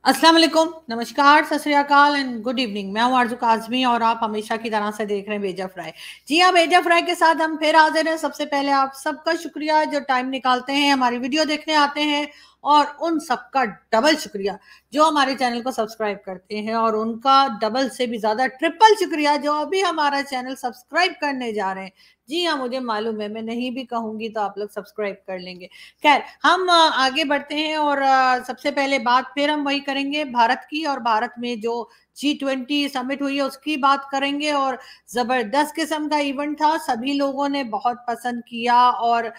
अस्सलाम वालेकुम, नमस्कार, सत श्री अकाल एंड गुड इवनिंग। मैं हूं आरजू काज़मी और आप हमेशा की तरह से देख रहे हैं बेजा फ्राई। जी हाँ, बेजा फ्राई के साथ हम फिर हाजिर हैं। सबसे पहले आप सबका शुक्रिया जो टाइम निकालते हैं, हमारी वीडियो देखने आते हैं, और उन सबका डबल शुक्रिया जो हमारे चैनल को सब्सक्राइब करते हैं, और उनका डबल से भी ज़्यादा ट्रिपल शुक्रिया जो अभी हमारा चैनल सब्सक्राइब करने जा रहे हैं। जी हाँ, मुझे मालूम है, मैं नहीं भी कहूँगी तो आप लोग सब्सक्राइब कर लेंगे। खैर, हम आगे बढ़ते हैं और सबसे पहले बात फिर हम वही करेंगे भारत की, और भारत में जो G20 समिट हुई है उसकी बात करेंगे। और जबरदस्त किस्म का इवेंट था, सभी लोगों ने बहुत पसंद किया, और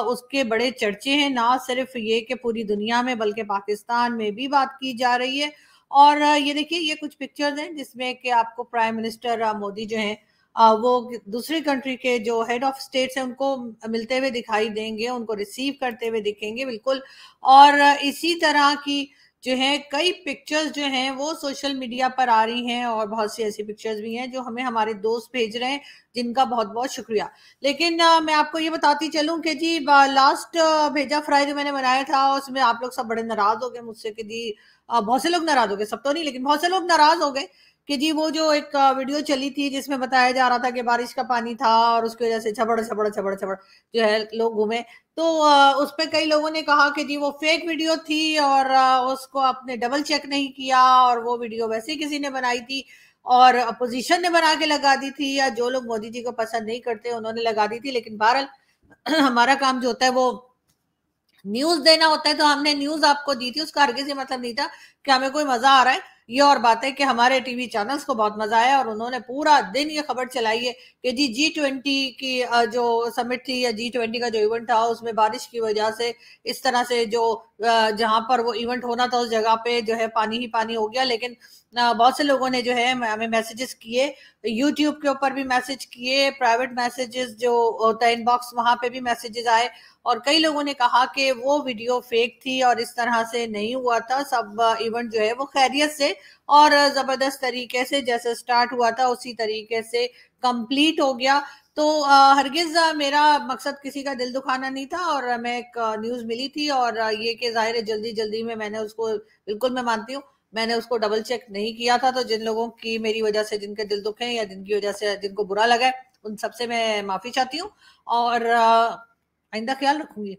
उसके बड़े चर्चे हैं, ना सिर्फ ये कि पूरी दुनिया में बल्कि पाकिस्तान में भी बात की जा रही है। और ये देखिए, ये कुछ पिक्चर्स हैं जिसमें कि आपको प्राइम मिनिस्टर मोदी जो हैं वो दूसरी कंट्री के जो हेड ऑफ स्टेट्स हैं उनको मिलते हुए दिखाई देंगे, उनको रिसीव करते हुए दिखेंगे बिल्कुल। और इसी तरह की जो है कई पिक्चर्स जो हैं वो सोशल मीडिया पर आ रही हैं, और बहुत सी ऐसी पिक्चर्स भी हैं जो हमें हमारे दोस्त भेज रहे हैं, जिनका बहुत बहुत शुक्रिया। लेकिन मैं आपको ये बताती चलूं कि जी लास्ट भेजा फ्राई जो मैंने बनाया था उसमें आप लोग सब बड़े नाराज हो गए मुझसे कि जी बहुत से लोग नाराज हो गए, सब तो नहीं लेकिन बहुत से लोग नाराज हो गए कि जी वो जो एक वीडियो चली थी जिसमें बताया जा रहा था कि बारिश का पानी था और उसकी वजह से छबड़ छबड़ छबड़ छबड़ जो है लोग घूमे। तो उस पे कई लोगों ने कहा कि जी वो फेक वीडियो थी, और उसको आपने डबल चेक नहीं किया, और वो वीडियो वैसे ही किसी ने बनाई थी और अपोजिशन ने बना के लगा दी थी, या जो लोग मोदी जी को पसंद नहीं करते उन्होंने लगा दी थी। लेकिन बहरहाल हमारा काम जो होता है वो न्यूज देना होता है, तो हमने न्यूज आपको दी थी, उसका हरगिज ये मतलब नहीं था कि हमें कोई मजा आ रहा है। ये और बात है कि हमारे टीवी चैनल्स को बहुत मजा आया और उन्होंने पूरा दिन ये खबर चलाई है कि जी G20 की जो समिट थी या G20 का जो इवेंट था उसमें बारिश की वजह से इस तरह से जो जहां पर वो इवेंट होना था उस जगह पे जो है पानी ही पानी हो गया। लेकिन बहुत से लोगों ने जो है हमें मैसेजेस किए, यूट्यूब के ऊपर भी मैसेज किए, प्राइवेट मैसेजेस जो होता है इनबॉक्स वहां पे भी मैसेजेस आए, और कई लोगों ने कहा कि वो वीडियो फेक थी और इस तरह से नहीं हुआ था, सब इवेंट जो है वो खैरियत से और जबरदस्त तरीके से जैसे स्टार्ट हुआ था उसी तरीके से कंप्लीट हो गया। तो हरगिज मेरा मकसद किसी का दिल दुखाना नहीं था, और मैं एक न्यूज मिली थी, और ये कि जाहिर है जल्दी जल्दी में मैंने उसको, बिल्कुल मैं मानती हूँ, मैंने उसको डबल चेक नहीं किया था। तो जिन लोगों की मेरी वजह से जिनके दिल दुखे या जिनकी वजह से जिनको बुरा लगा है उन सबसे मैं माफी चाहती हूँ, और आइंदा ख्याल रखूंगी।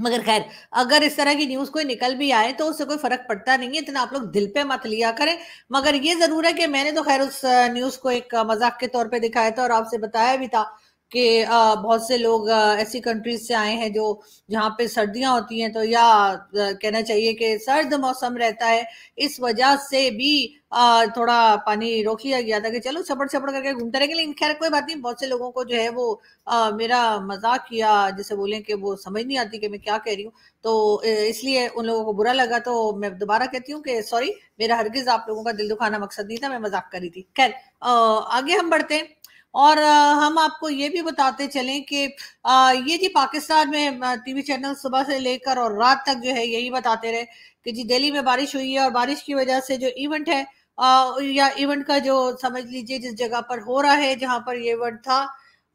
मगर खैर, अगर इस तरह की न्यूज कोई निकल भी आए तो उससे कोई फर्क पड़ता नहीं है, इतना आप लोग दिल पे मत लिया करें। मगर ये जरूर है कि मैंने तो खैर उस न्यूज को एक मजाक के तौर पे दिखाया था और आपसे बताया भी था कि बहुत से लोग ऐसी कंट्रीज से आए हैं जो जहाँ पे सर्दियां होती हैं, तो या कहना चाहिए कि सर्द मौसम रहता है, इस वजह से भी थोड़ा पानी रोक लिया गया था कि चलो छपड़ छपड़ करके घूमते रहेंगे। लेकिन खैर कोई बात नहीं, बहुत से लोगों को जो है वो मेरा मजाक किया जैसे बोले कि वो समझ नहीं आती कि मैं क्या कह रही हूँ, तो इसलिए उन लोगों को बुरा लगा। तो मैं दोबारा कहती हूँ कि सॉरी, मेरा हरगिज आप लोगों का दिल दुखाना मकसद नहीं था, मैं मजाक करी थी। खैर आगे हम बढ़ते हैं, और हम आपको ये भी बताते चलें कि ये जी पाकिस्तान में टीवी चैनल सुबह से लेकर और रात तक जो है यही बताते रहे कि जी दिल्ली में बारिश हुई है, और बारिश की वजह से जो इवेंट है या इवेंट का जो समझ लीजिए जिस जगह पर हो रहा है जहां पर ये इवेंट था,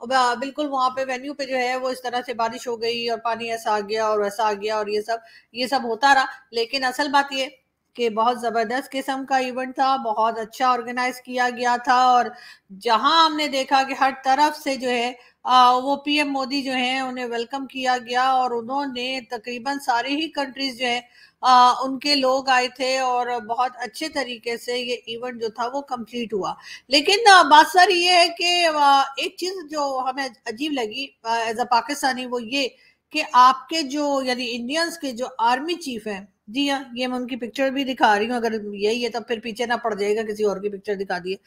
बिल्कुल वहां पे वेन्यू पे जो है वो इस तरह से बारिश हो गई और पानी ऐसा आ गया और वैसा आ गया, और ये सब होता रहा। लेकिन असल बात ये कि बहुत जबरदस्त किस्म का इवेंट था, बहुत अच्छा ऑर्गेनाइज किया गया था, और जहां हमने देखा कि हर तरफ से जो है वो पीएम मोदी जो है उन्हें वेलकम किया गया, और उन्होंने तकरीबन सारी ही कंट्रीज जो है उनके लोग आए थे, और बहुत अच्छे तरीके से ये इवेंट जो था वो कंप्लीट हुआ। लेकिन बात सारी ये है कि एक चीज जो हमें अजीब लगी एज अ पाकिस्तानी, वो ये कि आपके जो यानी इंडियंस के जो आर्मी चीफ हैं, जी हाँ, ये मैं उनकी पिक्चर भी दिखा रही हूँ, अगर यही है तो फिर पीछे ना पड़ जाएगा किसी और की पिक्चर दिखा दिए।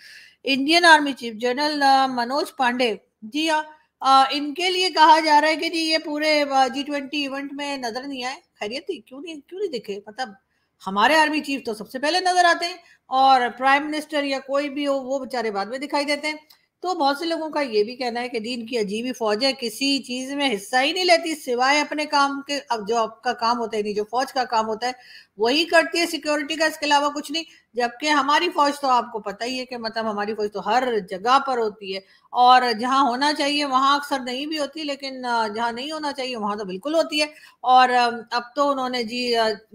Indian army chief general Manoj Pande, जी हाँ, इनके लिए कहा जा रहा है कि जी ये पूरे G20 इवेंट में नजर नहीं आए। खैरियत थी, क्यों नहीं दिखे, मतलब हमारे आर्मी चीफ तो सबसे पहले नजर आते हैं, और प्राइम मिनिस्टर या कोई भी हो वो बेचारे बाद में दिखाई देते हैं। तो बहुत से लोगों का ये भी कहना है कि जी इनकी अजीब ही फौज है, किसी चीज में हिस्सा ही नहीं लेती सिवाय अपने काम के। अब जो आपका काम होता है, नहीं जो फौज का काम होता है वही करती है सिक्योरिटी का, इसके अलावा कुछ नहीं। जबकि हमारी फौज तो आपको पता ही है कि मतलब हमारी फौज तो हर जगह पर होती है, और जहां होना चाहिए वहां अक्सर नहीं भी होती, लेकिन जहां नहीं होना चाहिए वहां तो बिल्कुल होती है। और अब तो उन्होंने जी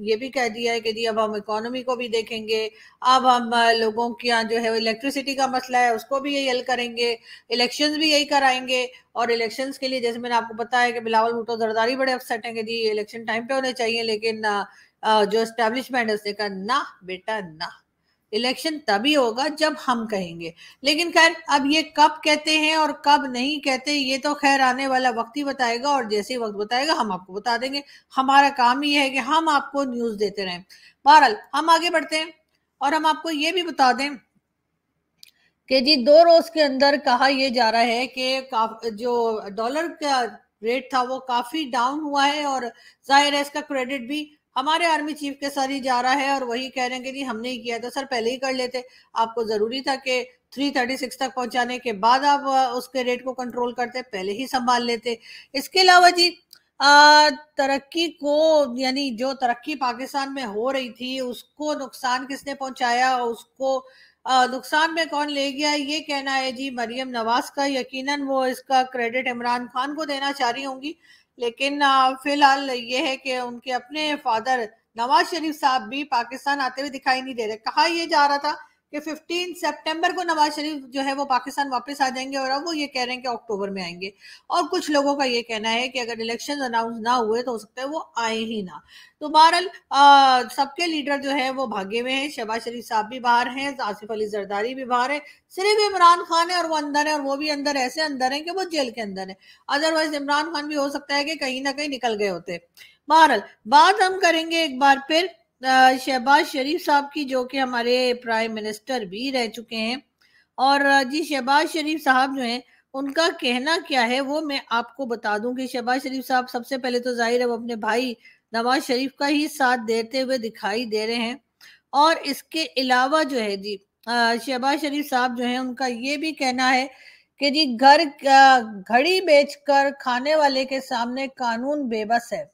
ये भी कह दिया है कि जी अब हम इकोनॉमी को भी देखेंगे, अब हम लोगों के यहाँ जो है इलेक्ट्रिसिटी का मसला है उसको भी यही हल करेंगे, इलेक्शंस भी यही कराएंगे। और इलेक्शंस के लिए जैसे मैंने आपको बताया कि बिलावल भुट्टो जरदारी बड़े अपसेट हैं कि जी इलेक्शन टाइम पे होने चाहिए, लेकिन जो एस्टेब्लिशमेंट है उसने कहा ना बेटा ना, इलेक्शन तभी होगा जब हम कहेंगे। लेकिन खैर अब ये कब कहते हैं और कब नहीं कहते ये तो खैर आने वाला वक्त ही बताएगा, और जैसे ही वक्त बताएगा हम आपको बता देंगे। हमारा काम ही है कि हम आपको न्यूज देते रहें। बहरहाल हम आगे बढ़ते हैं और हम आपको ये भी बता दें कि जी 2 रोज के अंदर कहा यह जा रहा है कि जो डॉलर का रेट था वो काफी डाउन हुआ है, और जाहिर है इसका क्रेडिट भी हमारे आर्मी चीफ के सर ही जा रहा है, और वही कह रहे हैं कि जी हमने ही किया था सर, पहले ही कर लेते, आपको जरूरी था कि 336 तक पहुंचाने के बाद आप उसके रेट को कंट्रोल करते, पहले ही संभाल लेते। इसके अलावा जी तरक्की को, यानी जो तरक्की पाकिस्तान में हो रही थी उसको नुकसान किसने पहुंचाया, उसको नुकसान में कौन ले गया, ये कहना है जी मरियम नवाज का। यकीनन वो इसका क्रेडिट इमरान खान को देना चाह रही होंगी, लेकिन फिलहाल ये है कि उनके अपने फादर नवाज शरीफ साहब भी पाकिस्तान आते हुए दिखाई नहीं दे रहे। कहा यह जा रहा था कि 15 सितंबर को नवाज शरीफ जो है वो पाकिस्तान वापस आ जाएंगे, और अब वो ये कह रहे हैं कि अक्टूबर में आएंगे। और कुछ लोगों का ये कहना है कि अगर इलेक्शन अनाउंस ना हुए तो हो सकता है वो आए ही ना। तो बहरहाल सबके लीडर जो है वो भागे हुए हैं, शहबाज शरीफ साहब भी बाहर हैं, आसिफ अली जरदारी भी बाहर है, सिर्फ इमरान खान है और वो अंदर है, और वो भी अंदर ऐसे अंदर है कि वो जेल के अंदर है। अदरवाइज इमरान खान भी हो सकता है कि कहीं ना कहीं निकल गए होते। बहरहाल बात हम करेंगे एक बार फिर शहबाज शरीफ साहब की, जो कि हमारे प्राइम मिनिस्टर भी रह चुके हैं। और जी शहबाज शरीफ साहब जो हैं उनका कहना क्या है वो मैं आपको बता दूं कि शहबाज शरीफ साहब सबसे पहले तो जाहिर है वो अपने भाई नवाज शरीफ का ही साथ देते हुए दिखाई दे रहे हैं। और इसके अलावा जो है जी शहबाज शरीफ साहब जो है उनका ये भी कहना है कि जी घड़ी बेचकर खाने वाले के सामने कानून बेबस है।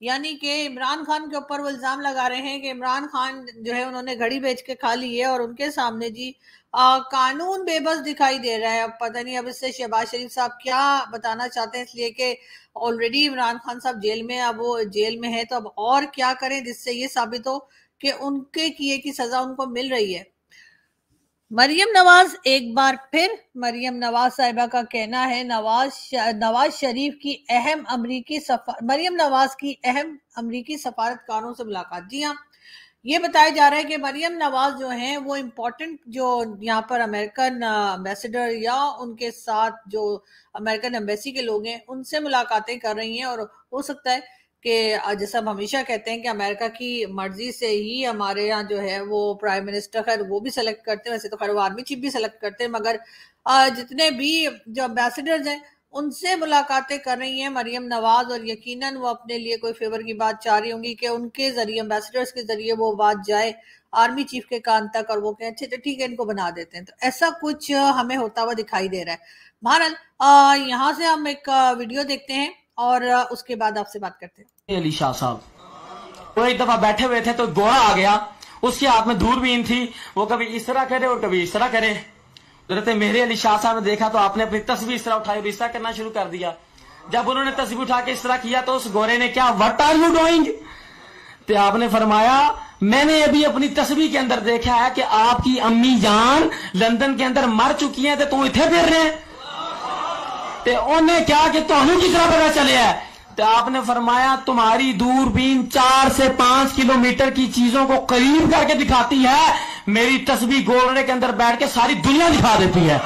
यानी कि इमरान खान के ऊपर वो इल्जाम लगा रहे हैं कि इमरान खान जो है उन्होंने घड़ी बेच के खा ली है, और उनके सामने जी कानून बेबस दिखाई दे रहा है। अब पता नहीं अब इससे शहबाज शरीफ साहब क्या बताना चाहते हैं, इसलिए कि ऑलरेडी इमरान खान साहब जेल में, अब वो जेल में है तो अब और क्या करें जिससे ये साबित हो कि उनके किए की सजा उनको मिल रही है। मरियम नवाज, एक बार फिर मरियम नवाज साहिबा का कहना है नवाज शरीफ की अहम अमरीकी मरियम नवाज की अहम अमरीकी सफारतकारों से मुलाकात। जी हाँ, ये बताया जा रहा है कि मरियम नवाज जो हैं वो इम्पोर्टेंट जो यहाँ पर अमेरिकन एम्बेसडर या उनके साथ जो अमेरिकन एम्बेसी के लोग हैं उनसे मुलाकातें कर रही हैं, और हो सकता है कि जैसा हम हमेशा कहते हैं कि अमेरिका की मर्जी से ही हमारे यहाँ जो है वो प्राइम मिनिस्टर, खैर वो भी सेलेक्ट करते हैं, वैसे तो खैर वो आर्मी चीफ भी सेलेक्ट करते हैं, मगर जितने भी जो एम्बेसडर्स हैं उनसे मुलाकातें कर रही हैं मरियम नवाज, और यकीनन वो अपने लिए कोई फेवर की बात चाह रही होंगी कि उनके जरिए, एम्बेसडर्स के जरिए वो बात जाए आर्मी चीफ के कान तक, और वो कहें अच्छा ठीक है इनको बना देते हैं। तो ऐसा कुछ हमें होता हुआ दिखाई दे रहा है। बहरहाल यहाँ से हम एक वीडियो देखते हैं और उसके बाद आपसे बात करते हैं। अली शाह साहब वो एक दफा बैठे हुए थे तो घोड़ा आ गया, उसके हाथ में दूरबीन थी, वो कभी इस तरह करे और कभी इस तरह करे। जरूरत मेरे अली शाह साहब ने देखा तो आपने अपनी तस्वीर इस तरह उठाई और इस तरह करना शुरू कर दिया। जब उन्होंने तस्वीर उठा के इस तरह किया तो उस घोड़े ने क्या व्हाट आर यू डूइंग, तो आपने फरमाया मैंने अभी अपनी तस्वीर के अंदर देखा है कि आपकी अम्मी जान लंदन के अंदर मर चुकी है, तो तू इथे फिर रहे हैं, तो उन्हें क्या कि तुहानू किस तरह पता चले है। तो आपने फरमाया तुम्हारी दूरबीन 4 से 5 किलोमीटर की चीजों को करीब करके दिखाती है, मेरी तस्वीर घोड़े के अंदर बैठ के सारी दुनिया दिखा देती है।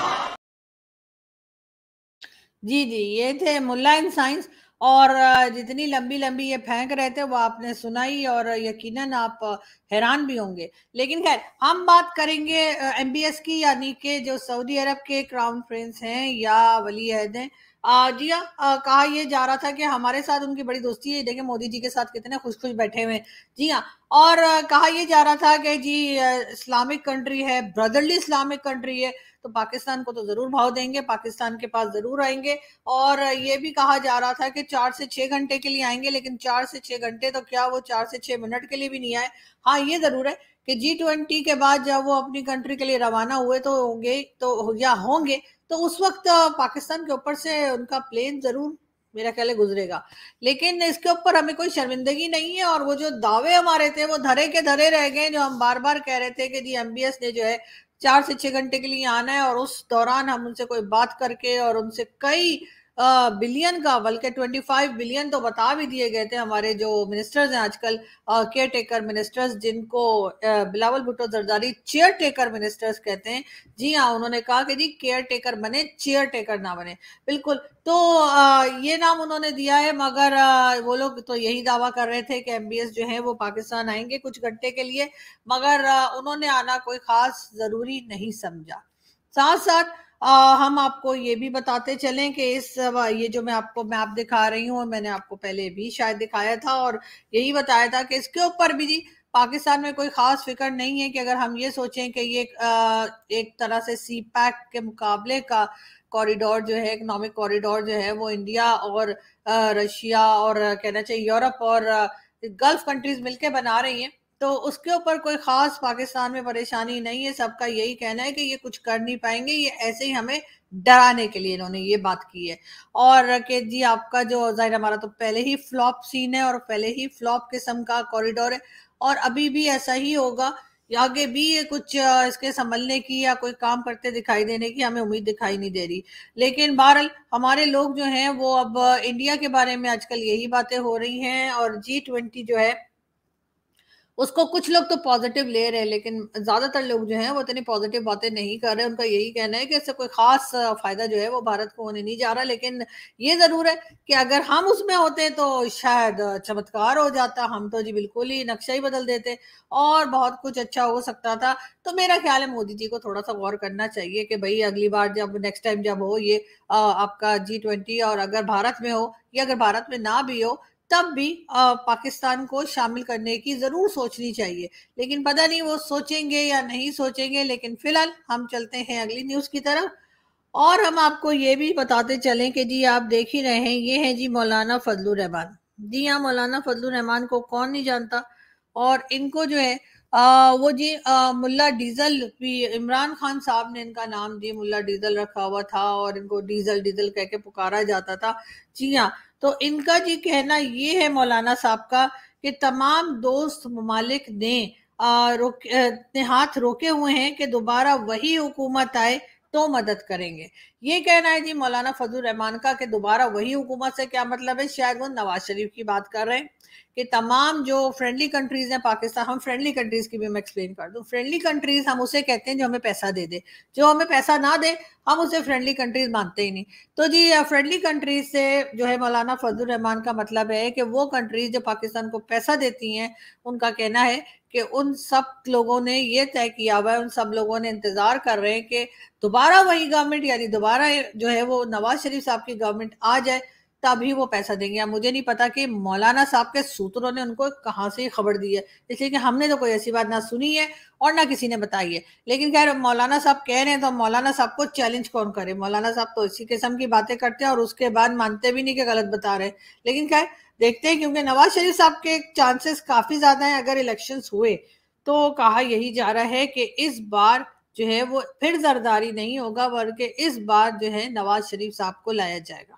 जी जी, ये थे मुल्ला इन साइंस, और जितनी लंबी लंबी ये फेंक रहे थे वो आपने सुनाई, और यकीनन आप हैरान भी होंगे। लेकिन खैर हम बात करेंगे MBS की, यानी कि जो सऊदी अरब के क्राउन प्रिंस हैं या वली अहद हैं जी हाँ, कहा ये जा रहा था कि हमारे साथ उनकी बड़ी दोस्ती है, देखिए मोदी जी के साथ कितने खुश खुश बैठे हुए हैं। जी हाँ, और कहा ये जा रहा था कि जी इस्लामिक कंट्री है, ब्रदरली इस्लामिक कंट्री है, तो पाकिस्तान को तो जरूर भाव देंगे, पाकिस्तान के पास जरूर आएंगे। और ये भी कहा जा रहा था कि 4 से 6 घंटे के लिए आएंगे, लेकिन 4 से 6 घंटे तो क्या, वो 4 से 6 मिनट के लिए भी नहीं आए। हाँ, ये जरूर है कि G20 के बाद जब वो अपनी कंट्री के लिए रवाना हुए तो होंगे, तो या होंगे, तो उस वक्त पाकिस्तान के ऊपर से उनका प्लेन जरूर मेरा ख्याल है गुजरेगा। लेकिन इसके ऊपर हमें कोई शर्मिंदगी नहीं है, और वो जो दावे हमारे थे वो धरे के धरे रह गए, जो हम बार बार कह रहे थे कि जी MBS ने जो है 4 से 6 घंटे के लिए आना है, और उस दौरान हम उनसे कोई बात करके और उनसे कई बिलियन का, बल्कि 25 बिलियन तो बता भी दिए गए थे। हमारे जो मिनिस्टर्स हैं आजकल, केयर टेकर मिनिस्टर्स, जिनको Bilawal Bhutto Zardari chair taker ministers कहते हैं, जी हाँ, उन्होंने कहा कि जी केयर टेकर बने, चेयर टेकर ना बने। बिल्कुल, तो ये नाम उन्होंने दिया है, मगर वो लोग तो यही दावा कर रहे थे कि MBS जो है वो पाकिस्तान आएंगे कुछ घंटे के लिए, मगर उन्होंने आना कोई खास जरूरी नहीं समझा। साथ साथ हम आपको ये भी बताते चलें कि ये जो मैं आपको मैप दिखा रही हूँ, मैंने आपको पहले भी शायद दिखाया था और यही बताया था कि इसके ऊपर भी जी पाकिस्तान में कोई खास फिक्र नहीं है। कि अगर हम ये सोचें कि ये एक तरह से CPEC के मुकाबले का कॉरिडोर जो है, इकोनॉमिक कॉरिडोर जो है, वो इंडिया और रशिया और कहना चाहिए यूरोप और गल्फ कंट्रीज मिलकर बना रही हैं, तो उसके ऊपर कोई खास पाकिस्तान में परेशानी नहीं है। सबका यही कहना है कि ये कुछ कर नहीं पाएंगे, ये ऐसे ही हमें डराने के लिए इन्होंने ये बात की है। और कि जी आपका जो जाहिर, हमारा तो पहले ही फ्लॉप सीन है और पहले ही फ्लॉप किस्म का कॉरिडोर है, और अभी भी ऐसा ही होगा, आगे भी ये कुछ इसके संभलने की या कोई काम करते दिखाई देने की हमें उम्मीद दिखाई नहीं दे रही। लेकिन बहरहाल हमारे लोग जो हैं वो अब इंडिया के बारे में आजकल यही बातें हो रही हैं, और G20 जो है उसको कुछ लोग तो पॉजिटिव ले रहे हैं, लेकिन ज्यादातर लोग जो हैं वो इतनी पॉजिटिव बातें नहीं कर रहे। उनका यही कहना है कि इससे कोई खास फायदा जो है वो भारत को होने नहीं जा रहा। लेकिन ये जरूर है कि अगर हम उसमें होते तो शायद चमत्कार हो जाता, हम तो जी बिल्कुल ही नक्शा ही बदल देते और बहुत कुछ अच्छा हो सकता था। तो मेरा ख्याल है मोदी जी को थोड़ा सा गौर करना चाहिए कि भाई अगली बार जब नेक्स्ट टाइम जब हो ये आपका G20, और अगर भारत में हो या अगर भारत में ना भी हो, तब भी पाकिस्तान को शामिल करने की जरूर सोचनी चाहिए। लेकिन पता नहीं वो सोचेंगे या नहीं सोचेंगे। लेकिन फिलहाल हम चलते हैं अगली न्यूज की तरफ, और हम आपको ये भी बताते चलें कि जी आप देख ही रहे हैं, ये है जी मौलाना फजलुर रहमान। जी हाँ, मौलाना फजलुर रहमान को कौन नहीं जानता। और इनको जो है वो जी मुल्ला डीजल भी, इमरान खान साहब ने इनका नाम जी मुल्ला डीजल रखा हुआ था और इनको डीजल डीजल कह के पुकारा जाता था। जी हाँ, तो इनका जी कहना ये है मौलाना साहब का कि तमाम दोस्त ममालिक ने हाथ रोके हुए हैं कि दोबारा वही हुकूमत आए तो मदद करेंगे। ये कहना है जी मौलाना फजलुर रहमान का कि दोबारा वही हुकूमत से क्या मतलब है, शायद वो नवाज शरीफ की बात कर रहे हैं कि तमाम जो फ्रेंडली कंट्रीज हैं पाकिस्तान, हम फ्रेंडली कंट्रीज की भी मैं एक्सप्लेन कर दूं। फ्रेंडली कंट्रीज हम उसे कहते हैं जो हमें पैसा दे दे, जो हमें पैसा ना दे हम उसे फ्रेंडली कंट्रीज मानते ही नहीं। तो जी फ्रेंडली कंट्रीज से जो है मौलाना फजलुर रहमान का मतलब है कि वो कंट्रीज जो पाकिस्तान को पैसा देती हैं, उनका कहना है कि उन सब लोगों ने ये तय किया हुआ है, उन सब लोगों ने इंतजार कर रहे हैं कि दोबारा वही गवर्नमेंट, यानी दोबारा जो है वो नवाज शरीफ साहब की गवर्नमेंट आ जाए, तभी वो पैसा देंगे। अब मुझे नहीं पता कि मौलाना साहब के सूत्रों ने उनको कहां से खबर दी है, इसलिए कि हमने तो कोई ऐसी बात ना सुनी है और ना किसी ने बताई है। लेकिन खैर मौलाना साहब कह रहे हैं तो मौलाना साहब को चैलेंज कौन करे। मौलाना साहब तो इसी किस्म की बातें करते हैं और उसके बाद मानते भी नहीं कि गलत बता रहे। लेकिन खैर देखते हैं, क्योंकि नवाज शरीफ साहब के चांसेस काफी ज्यादा हैं अगर इलेक्शंस हुए तो। कहा यही जा रहा है कि इस बार जो है वो फिर जरदारी नहीं होगा, बल्कि इस बार जो है नवाज शरीफ साहब को लाया जाएगा।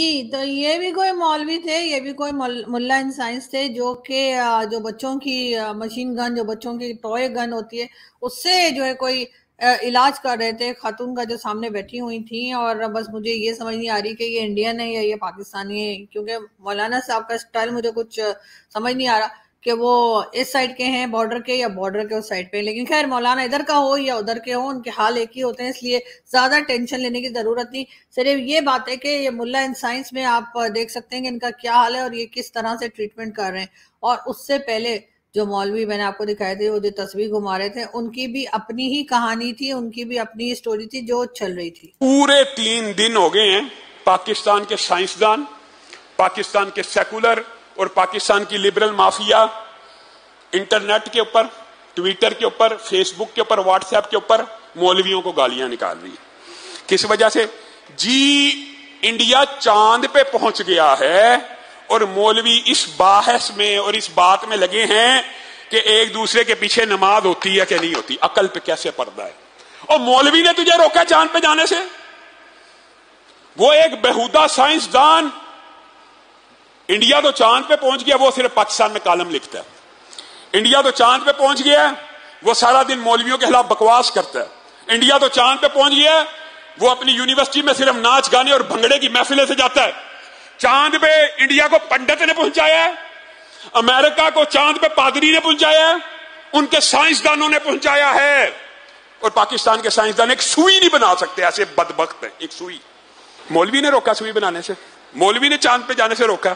जी, तो ये भी कोई मौलवी थे, ये भी कोई मुल्ला इन साइंस थे, जो कि जो बच्चों की मशीन गन, जो बच्चों की टॉय गन होती है, उससे जो है कोई इलाज कर रहे थे खातून का, जो सामने बैठी हुई थी। और बस मुझे ये समझ नहीं आ रही कि ये इंडियन है या ये पाकिस्तानी है, क्योंकि मौलाना साहब का स्टाइल मुझे कुछ समझ नहीं आ रहा कि वो इस साइड के हैं बॉर्डर के या बॉर्डर के उस साइड पे। लेकिन खैर, मौलाना इधर का हो या उधर के हो, उनके हाल एक ही होते हैं, इसलिए ज्यादा टेंशन लेने की जरूरत नहीं। सिर्फ ये बात है कि ये मुल्ला इन साइंस में आप देख सकते हैं कि इनका क्या हाल है और ये किस तरह से ट्रीटमेंट कर रहे हैं। और उससे पहले जो मौलवी मैंने आपको दिखाए थे, वो जो तस्वीर घुमा रहे थे, उनकी भी अपनी ही कहानी थी, उनकी भी अपनी ही स्टोरी थी जो चल रही थी। पूरे 3 दिन हो गए हैं पाकिस्तान के साइंसदान, पाकिस्तान के सेकुलर और पाकिस्तान की लिबरल माफिया इंटरनेट के ऊपर, ट्विटर के ऊपर, फेसबुक के ऊपर, व्हाट्सएप के ऊपर मौलवियों को गालियां निकाल रही है। किस वजह से? जी, इंडिया चांद पे पहुंच गया है और मौलवी इस बाहस में और इस बात में लगे हैं कि एक दूसरे के पीछे नमाज होती है कि नहीं होती, अकल पे कैसे पर्दा है। और मौलवी ने तुझे रोका चांद पे जाने से? वो एक बेहुदा साइंसदान, इंडिया तो चांद पे पहुंच गया, वो सिर्फ पाकिस्तान में कालम लिखता है। इंडिया तो चांद पे पहुंच गया, वो सारा दिन मौलवियों के खिलाफ बकवास करता है। इंडिया तो चांद पे पहुंच गया, वो अपनी यूनिवर्सिटी में सिर्फ नाच गाने और भंगड़े की महफिलें से जाता है। चांद पे इंडिया को पंडित ने पहुंचाया है, अमेरिका को चांद पे पादरी ने पहुंचाया है, उनके साइंसदानों ने पहुंचाया है। और पाकिस्तान के साइंसदान एक सुई नहीं बना सकते, ऐसे बदबख्त है। एक सुई मौलवी ने रोका, सुई बनाने से मौलवी ने चांद पे जाने से रोका।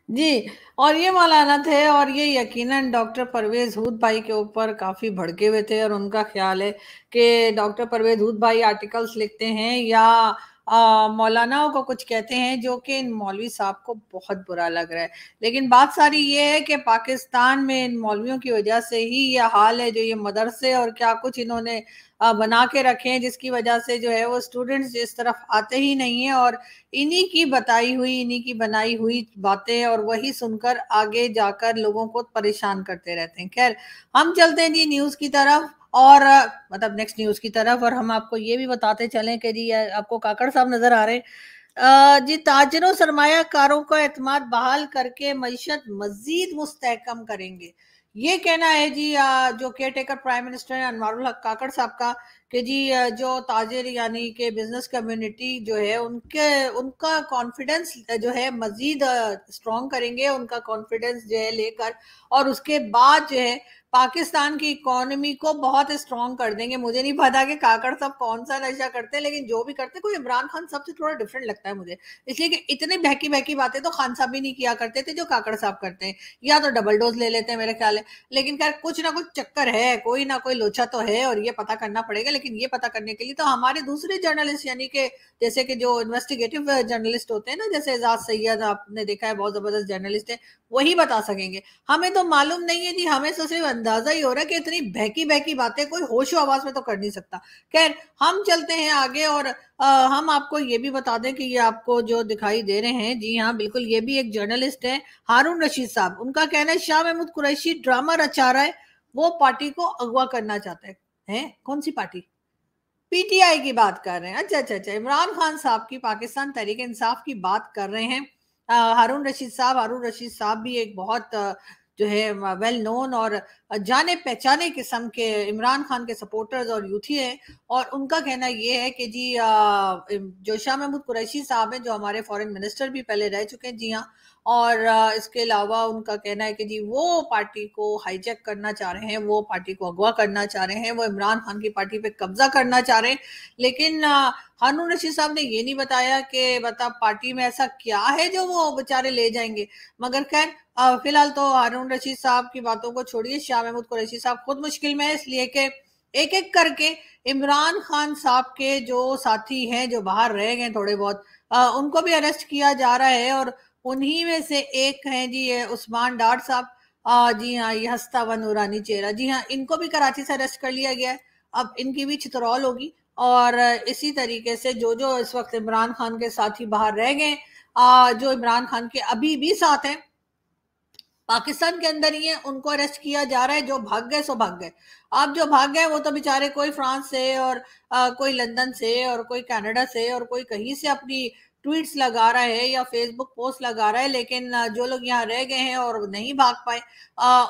जी, और ये मौलाना थे, और ये यकीनन डॉक्टर परवेज हूद भाई के ऊपर काफी भड़के हुए थे। और उनका ख्याल है कि डॉक्टर परवेज हूद भाई आर्टिकल्स लिखते हैं या मौलानाओं को कुछ कहते हैं जो कि इन मौलवी साहब को बहुत बुरा लग रहा है। लेकिन बात सारी ये है कि पाकिस्तान में इन मौलवियों की वजह से ही ये हाल है, जो ये मदरसे और क्या कुछ इन्होंने बना के रखे हैं, जिसकी वजह से जो है वो स्टूडेंट्स इस तरफ आते ही नहीं है और इन्हीं की बताई हुई, इन्हीं की बनाई हुई बातें और वही सुनकर आगे जाकर लोगों को परेशान करते रहते हैं। खैर, हम चलते हैं जी न्यूज की तरफ, और मतलब नेक्स्ट न्यूज की तरफ। और हम आपको ये भी बताते चलें कि जी आपको काकड़ साहब नजर आ रहे हैं। जी, ताजरों सरमायाकारों का एतमाद बहाल करके मईशत मजीद मुस्तहकम करेंगे, ये कहना है जी जो care taker prime minister Anwarul हक काकड़ साहब का, कि जी जो ताजिर यानी कि बिजनेस कम्युनिटी जो है उनका कॉन्फिडेंस जो है मजीद स्ट्रॉन्ग करेंगे, उनका कॉन्फिडेंस जो है लेकर, और उसके बाद जो है पाकिस्तान की इकोनॉमी को बहुत स्ट्रॉन्ग कर देंगे। मुझे नहीं पता कि काकड़ साहब कौन सा नशा करते हैं, लेकिन जो भी करते हैं, कोई इमरान खान साहब से थोड़ा डिफरेंट लगता है मुझे, इसलिए कि इतनी बहकी बहकी बातें तो खान साहब भी नहीं किया करते थे जो काकड़ साहब करते हैं, या तो डबल डोज ले लेते हैं मेरे ख्याल है। लेकिन खैर, कुछ ना कुछ चक्कर है, कोई ना कोई लोचा तो है, और ये पता करना पड़ेगा। लेकिन ये पता करने के लिए तो हमारे दूसरे जर्नलिस्ट, यानी कि जैसे कि जो इन्वेस्टिगेटिव जर्नलिस्ट होते हैं ना, जैसे एजाज सैयद, आपने देखा है बहुत जबरदस्त जर्नलिस्ट है, वही बता सकेंगे। हमें तो मालूम नहीं है जी, हमें तो सिर्फ अंदाजा ही हो रहा है कि इतनी बहकी बहकी बातें कोई होशो आवाज में तो कर नहीं सकता। खैर, हम चलते हैं आगे, और हम आपको ये भी बता दें कि ये आपको जो दिखाई दे रहे हैं, जी हाँ बिल्कुल, ये भी एक जर्नलिस्ट है, हारून रशीद साहब। उनका कहना है शाह महमूद कुरैशी ड्रामा रचा रहा है, वो पार्टी को अगवा करना चाहता है। कौन सी पार्टी? पीटीआई की बात कर रहे हैं। अच्छा अच्छा अच्छा, इमरान खान साहब की, पाकिस्तान तहरीक इंसाफ की बात कर रहे हैं हारून रशीद साहब। हारून रशीद साहब भी एक बहुत जो है वेल नोन और जाने पहचाने किस्म के इमरान खान के सपोर्टर्स और यूथी हैं। और उनका कहना ये है कि जी जो शाह महमूद कुरैशी साहब हैं, जो हमारे फॉरेन मिनिस्टर भी पहले रह चुके हैं, जी हाँ, और इसके अलावा उनका कहना है कि जी वो पार्टी को हाईजैक करना चाह रहे हैं, वो पार्टी को अगवा करना चाह रहे हैं, वो इमरान खान की पार्टी पे कब्जा करना चाह रहे हैं। लेकिन हारून रशीद साहब ने ये नहीं बताया कि बता पार्टी में ऐसा क्या है जो वो बेचारे ले जाएंगे। मगर खैर, फिलहाल तो हारून रशीद साहब की बातों को छोड़िए, शाह महमूद कुरैशी साहब खुद मुश्किल में है, इसलिए कि एक एक करके इमरान खान साहब के जो साथी हैं, जो बाहर रह गए थोड़े बहुत, उनको भी अरेस्ट किया जा रहा है। और उन्हीं में से एक हैं जी ये उस्मान डार साहब। जी हाँ, ये हस्ता व नूरानी चेहरा, जी हाँ, इनको भी कराची से अरेस्ट कर लिया गया है। अब इनकी भी चितरौल होगी। और इसी तरीके से जो जो इस वक्त इमरान खान के साथी बाहर रह गए, जो इमरान खान के अभी भी साथ हैं, पाकिस्तान के अंदर ही है, उनको अरेस्ट किया जा रहा है। जो भाग गए सो भाग गए। अब जो भाग गए वो तो बेचारे कोई फ्रांस से और कोई लंदन से और कोई कनाडा से और कोई कहीं से अपनी ट्वीट्स लगा रहा है या फेसबुक पोस्ट लगा रहा है, लेकिन जो लोग यहाँ रह गए हैं और नहीं भाग पाए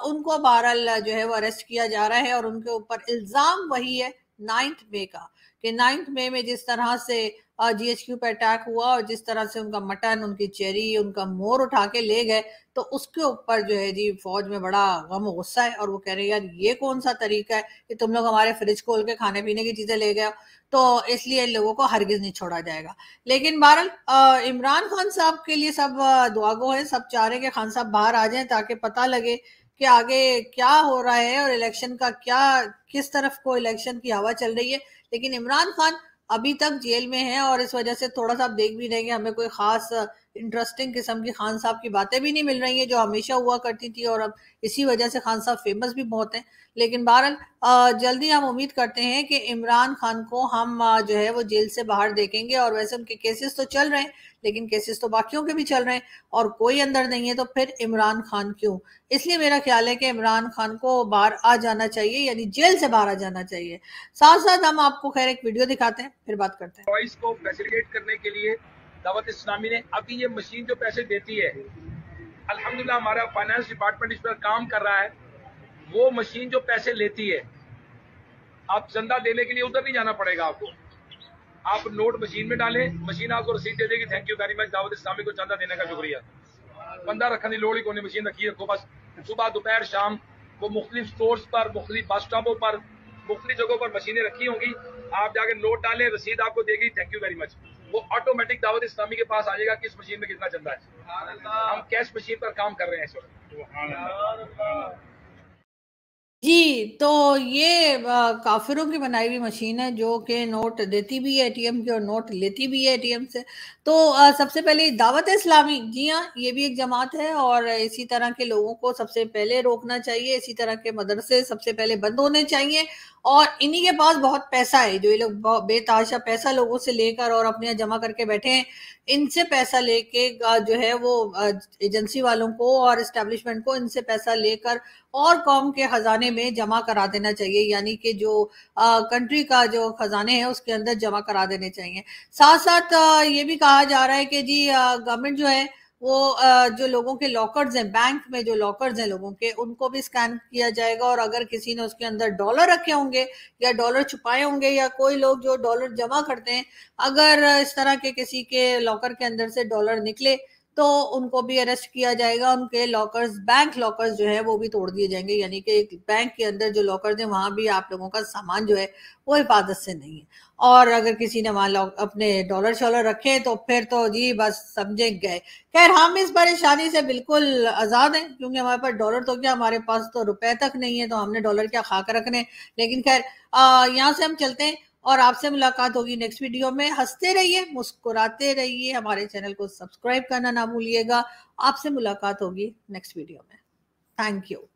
उनको बहरहाल जो है वो अरेस्ट किया जा रहा है और उनके ऊपर इल्जाम वही है 9 मई का, कि 9 मई में जिस तरह से GHQ पे अटैक हुआ और जिस तरह से उनका मटन, उनकी चेरी, उनका मोर उठा के ले गए, तो उसके ऊपर जो है जी फौज में बड़ा गम गुस्सा है और वो कह रहे हैं यार ये कौन सा तरीका है कि तुम लोग हमारे फ्रिज खोल के खाने पीने की चीजें ले गए, तो इसलिए इन लोगों को हरगिज नहीं छोड़ा जाएगा। लेकिन बहरहाल इमरान खान साहब के लिए सब दुआगो है, सब चाह रहे हैं कि खान साहब बाहर आ जाएं ताकि पता लगे कि आगे क्या हो रहा है और इलेक्शन का क्या, किस तरफ को इलेक्शन की हवा चल रही है। लेकिन इमरान खान अभी तक जेल में है और इस वजह से थोड़ा सा आप देख भी रहे हैं हमें कोई खास इंटरेस्टिंग किस्म की खान साहब की बातें भी नहीं मिल रही हैं जो हमेशा हुआ करती थी, और अब इसी वजह से खान साहब फेमस भी बहुत हैं। लेकिन बहरहाल जल्दी हम उम्मीद करते हैं कि इमरान खान को हम जो है वो जेल से बाहर देखेंगे। और वैसे उनके केसेस तो चल रहे हैं, लेकिन केसेस तो बाकियों के भी चल रहे हैं और कोई अंदर नहीं है, तो फिर इमरान खान क्यों? इसलिए मेरा ख्याल है कि इमरान खान को बाहर आ जाना चाहिए, यानी जेल से बाहर आ जाना चाहिए। साथ साथ हम आपको खैर एक वीडियो दिखाते हैं, फिर बात करते हैं। वॉइस को फैसिलिटेट करने के लिए दावत इस्लामी ने अभी ये मशीन जो पैसे देती है, अल्हम्दुलिल्लाह हमारा फाइनेंस डिपार्टमेंट इस पर काम कर रहा है। वो मशीन जो पैसे लेती है, आप चंदा देने के लिए उधर नहीं जाना पड़ेगा आपको, आप नोट मशीन में डालें, मशीन आपको रसीद दे देगी, thank you very much, Dawat Islami को चंदा देने का शुक्रिया। बंदा रखने की लोड़ ही कोई, मशीन रखी रखो बस, सुबह दोपहर शाम वो मुख्तलिफ स्टोर्स पर, मुख्तलिफ बस स्टॉपों पर, मुख्तलिफ जगहों पर मशीनें रखी होंगी, आप जाके नोट डालें, रसीद आपको देगी, थैंक यू वेरी मच, वो ऑटोमेटिक दावत इस्लामी के पास आ जाएगा किस मशीन में कितना चंदा है। हम कैश मशीन पर काम कर रहे हैं इस वक्त। जी, तो ये काफिरों की बनाई हुई मशीन है जो कि नोट देती भी है एटीएम की और नोट लेती भी है एटीएम से। तो सबसे पहले दावत इस्लामी, जी हाँ, ये भी एक जमात है और इसी तरह के लोगों को सबसे पहले रोकना चाहिए, इसी तरह के मदरसे सबसे पहले बंद होने चाहिए। और इन्हीं के पास बहुत पैसा है, जो ये लोग बेतहाशा पैसा लोगों से लेकर और अपने यहाँ जमा करके बैठे हैं, इनसे पैसा लेके जो है वो एजेंसी वालों को और एस्टेब्लिशमेंट को इनसे पैसा लेकर और कौम के खजाने में जमा करा देना चाहिए, यानी कि जो कंट्री का जो खजाने हैं उसके अंदर जमा करा देने चाहिए। साथ साथ ये भी कहा जा रहा है कि जी गवर्नमेंट जो है वो जो लोगों के लॉकर्स हैं, बैंक में जो लॉकर्स हैं लोगों के, उनको भी स्कैन किया जाएगा और अगर किसी ने उसके अंदर डॉलर रखे होंगे या डॉलर छुपाए होंगे या कोई लोग जो डॉलर जमा करते हैं, अगर इस तरह के किसी के लॉकर के अंदर से डॉलर निकले तो उनको भी अरेस्ट किया जाएगा। उनके लॉकर्स, बैंक लॉकर्स जो है वो भी तोड़ दिए जाएंगे, यानी कि बैंक के अंदर जो लॉकर्स हैं वहां भी आप लोगों का सामान जो है वो हिफाजत से नहीं है। और अगर किसी ने वहां अपने डॉलर शॉलर रखे तो फिर तो जी बस समझे गए। खैर हम इस परेशानी से बिल्कुल आजाद हैं, क्योंकि हमारे पास डॉलर तो क्या, हमारे पास तो रुपए तक नहीं है, तो हमने डॉलर क्या खाकर रखने। लेकिन खैर यहाँ से हम चलते हैं और आपसे मुलाकात होगी नेक्स्ट वीडियो में। हंसते रहिए, मुस्कुराते रहिए, हमारे चैनल को सब्सक्राइब करना ना भूलिएगा। आपसे मुलाकात होगी नेक्स्ट वीडियो में। Thank you.